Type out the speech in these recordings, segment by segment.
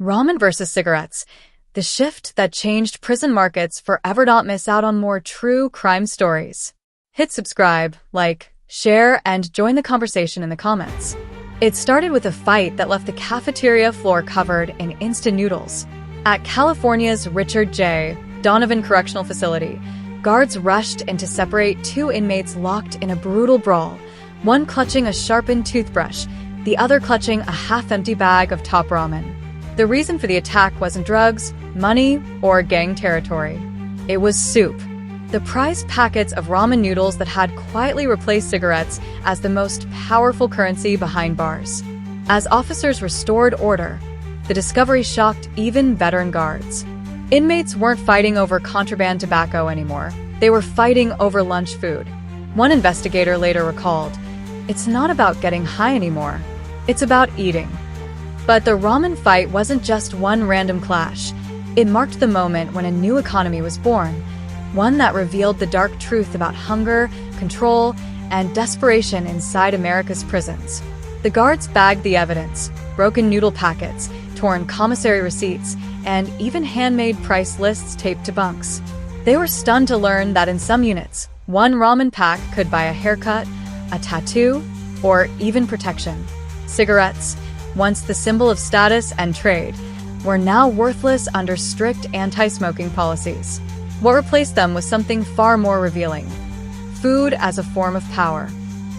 Ramen versus cigarettes. The shift that changed prison markets forever. Don't miss out on more true crime stories. Hit subscribe, like, share, and join the conversation in the comments. It started with a fight that left the cafeteria floor covered in instant noodles. At California's Richard J. Donovan Correctional Facility, guards rushed in to separate two inmates locked in a brutal brawl, one clutching a sharpened toothbrush, the other clutching a half-empty bag of top ramen. The reason for the attack wasn't drugs, money, or gang territory. It was soup. The prized packets of ramen noodles that had quietly replaced cigarettes as the most powerful currency behind bars. As officers restored order, the discovery shocked even veteran guards. Inmates weren't fighting over contraband tobacco anymore. They were fighting over lunch food. One investigator later recalled, "It's not about getting high anymore. It's about eating." But the ramen fight wasn't just one random clash. It marked the moment when a new economy was born, one that revealed the dark truth about hunger, control, and desperation inside America's prisons. The guards bagged the evidence: broken noodle packets, torn commissary receipts, and even handmade price lists taped to bunks. They were stunned to learn that in some units, one ramen pack could buy a haircut, a tattoo, or even protection. Cigarettes, once the symbol of status and trade, were now worthless under strict anti-smoking policies. What replaced them was something far more revealing: food as a form of power.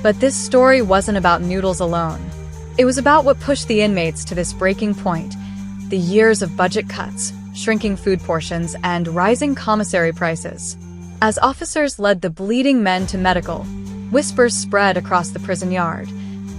But this story wasn't about noodles alone. It was about what pushed the inmates to this breaking point: the years of budget cuts, shrinking food portions, and rising commissary prices. As officers led the bleeding men to medical, whispers spread across the prison yard.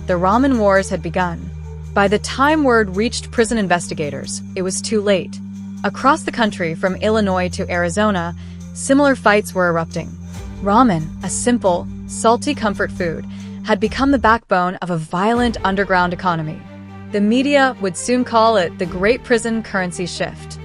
The ramen wars had begun. By the time word reached prison investigators, it was too late. Across the country, from Illinois to Arizona, similar fights were erupting. Ramen, a simple, salty comfort food, had become the backbone of a violent underground economy. The media would soon call it the Great Prison Currency Shift.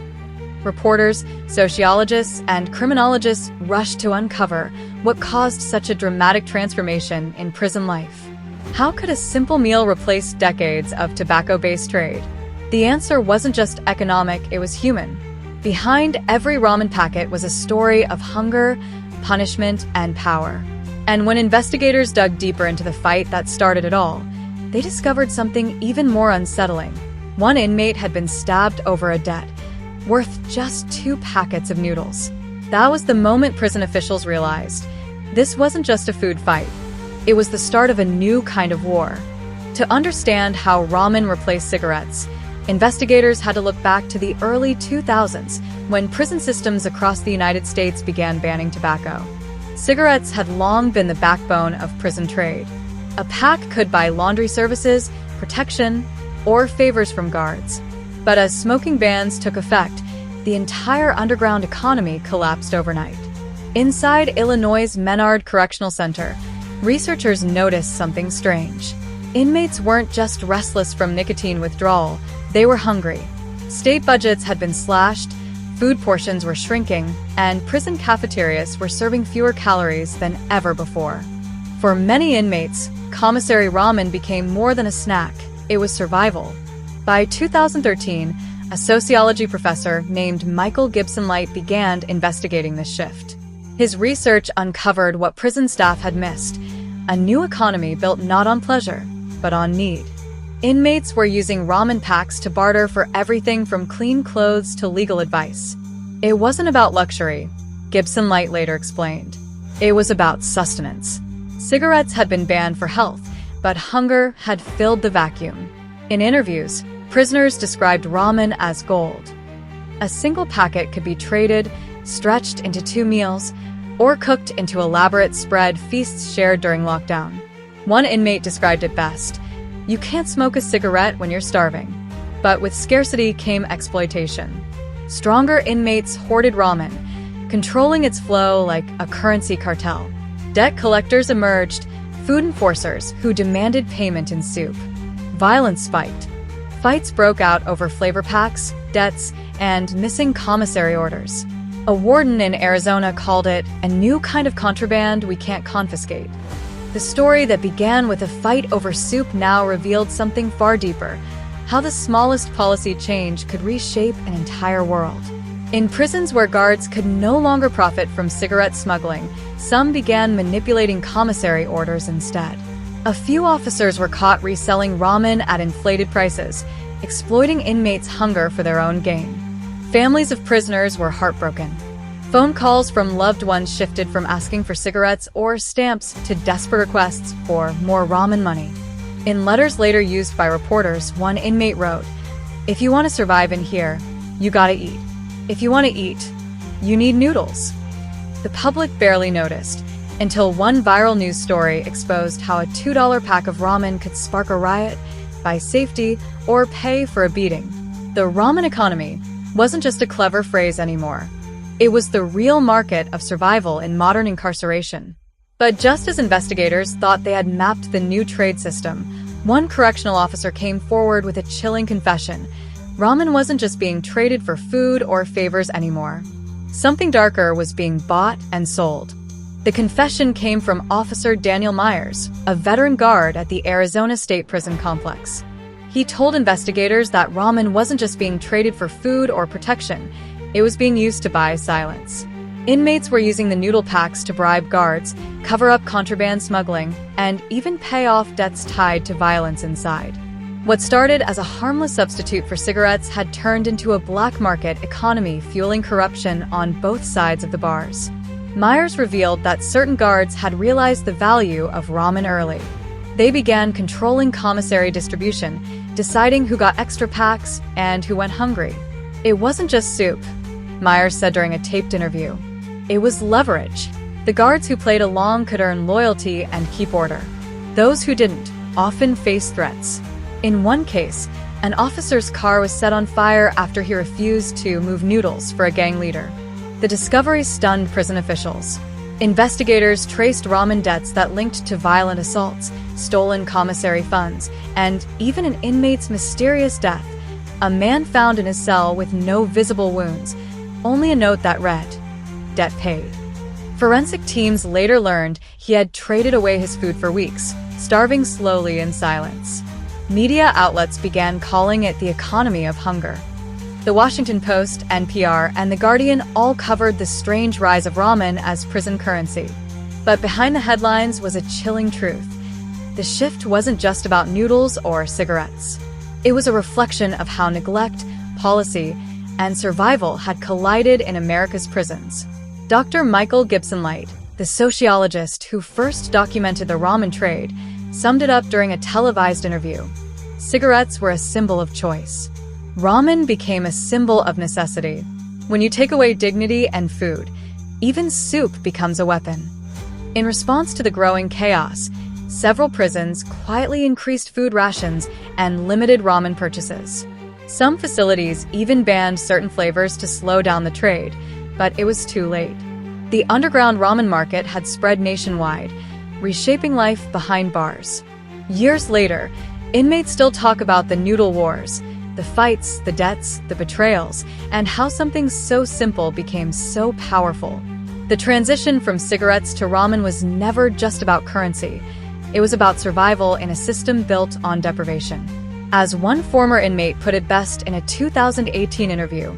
Reporters, sociologists, and criminologists rushed to uncover what caused such a dramatic transformation in prison life. How could a simple meal replace decades of tobacco-based trade? The answer wasn't just economic, it was human. Behind every ramen packet was a story of hunger, punishment, and power. And when investigators dug deeper into the fight that started it all, they discovered something even more unsettling. One inmate had been stabbed over a debt, worth just 2 packets of noodles. That was the moment prison officials realized this wasn't just a food fight. It was the start of a new kind of war. To understand how ramen replaced cigarettes, investigators had to look back to the early 2000s when prison systems across the United States began banning tobacco. Cigarettes had long been the backbone of prison trade. A pack could buy laundry services, protection, or favors from guards. But as smoking bans took effect, the entire underground economy collapsed overnight. Inside Illinois' Menard Correctional Center, researchers noticed something strange. Inmates weren't just restless from nicotine withdrawal, they were hungry. State budgets had been slashed, food portions were shrinking, and prison cafeterias were serving fewer calories than ever before. For many inmates, commissary ramen became more than a snack, it was survival. By 2013, a sociology professor named Michael Gibson-Light began investigating this shift. His research uncovered what prison staff had missed: a new economy built not on pleasure, but on need. Inmates were using ramen packs to barter for everything from clean clothes to legal advice. It wasn't about luxury, Gibson-Light later explained. It was about sustenance. Cigarettes had been banned for health, but hunger had filled the vacuum. In interviews, prisoners described ramen as gold. A single packet could be traded, stretched into 2 meals, or cooked into elaborate spread feasts shared during lockdown. One inmate described it best: "You can't smoke a cigarette when you're starving." But with scarcity came exploitation. Stronger inmates hoarded ramen, controlling its flow like a currency cartel. Debt collectors emerged, food enforcers who demanded payment in soup. Violence spiked. Fights broke out over flavor packs, debts, and missing commissary orders. A warden in Arizona called it a new kind of contraband we can't confiscate. The story that began with a fight over soup now revealed something far deeper: how the smallest policy change could reshape an entire world. In prisons where guards could no longer profit from cigarette smuggling, some began manipulating commissary orders instead. A few officers were caught reselling ramen at inflated prices, exploiting inmates' hunger for their own gain. Families of prisoners were heartbroken. Phone calls from loved ones shifted from asking for cigarettes or stamps to desperate requests for more ramen money. In letters later used by reporters, one inmate wrote, "If you want to survive in here, you gotta eat. If you want to eat, you need noodles." The public barely noticed, until one viral news story exposed how a $2 pack of ramen could spark a riot, buy safety, or pay for a beating. The ramen economy wasn't just a clever phrase anymore. It was the real market of survival in modern incarceration. But just as investigators thought they had mapped the new trade system, one correctional officer came forward with a chilling confession. Ramen wasn't just being traded for food or favors anymore. Something darker was being bought and sold. The confession came from Officer Daniel Myers, a veteran guard at the Arizona State Prison Complex. He told investigators that ramen wasn't just being traded for food or protection, it was being used to buy silence. Inmates were using the noodle packs to bribe guards, cover up contraband smuggling, and even pay off debts tied to violence inside. What started as a harmless substitute for cigarettes had turned into a black market economy fueling corruption on both sides of the bars. Myers revealed that certain guards had realized the value of ramen early. They began controlling commissary distribution, deciding who got extra packs and who went hungry. It wasn't just soup, Myers said during a taped interview. It was leverage. The guards who played along could earn loyalty and keep order. Those who didn't often faced threats. In one case, an officer's car was set on fire after he refused to move noodles for a gang leader. The discovery stunned prison officials. Investigators traced ramen debts that linked to violent assaults, stolen commissary funds, and even an inmate's mysterious death. A man found in his cell with no visible wounds, only a note that read, "Debt paid." Forensic teams later learned he had traded away his food for weeks, starving slowly in silence. Media outlets began calling it the economy of hunger. The Washington Post, NPR, and The Guardian all covered the strange rise of ramen as prison currency. But behind the headlines was a chilling truth. The shift wasn't just about noodles or cigarettes. It was a reflection of how neglect, policy, and survival had collided in America's prisons. Dr. Michael Gibson-Light, the sociologist who first documented the ramen trade, summed it up during a televised interview. Cigarettes were a symbol of choice. Ramen became a symbol of necessity. When you take away dignity and food, even soup becomes a weapon. In response to the growing chaos, several prisons quietly increased food rations and limited ramen purchases. Some facilities even banned certain flavors to slow down the trade, but it was too late. The underground ramen market had spread nationwide, reshaping life behind bars. Years later, inmates still talk about the noodle wars, the fights, the debts, the betrayals, and how something so simple became so powerful. The transition from cigarettes to ramen was never just about currency. It was about survival in a system built on deprivation. As one former inmate put it best in a 2018 interview,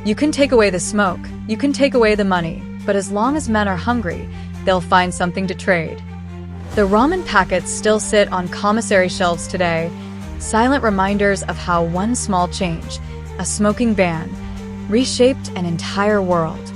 "You can take away the smoke, you can take away the money, but as long as men are hungry, they'll find something to trade." The ramen packets still sit on commissary shelves today, silent reminders of how one small change, a smoking ban, reshaped an entire world.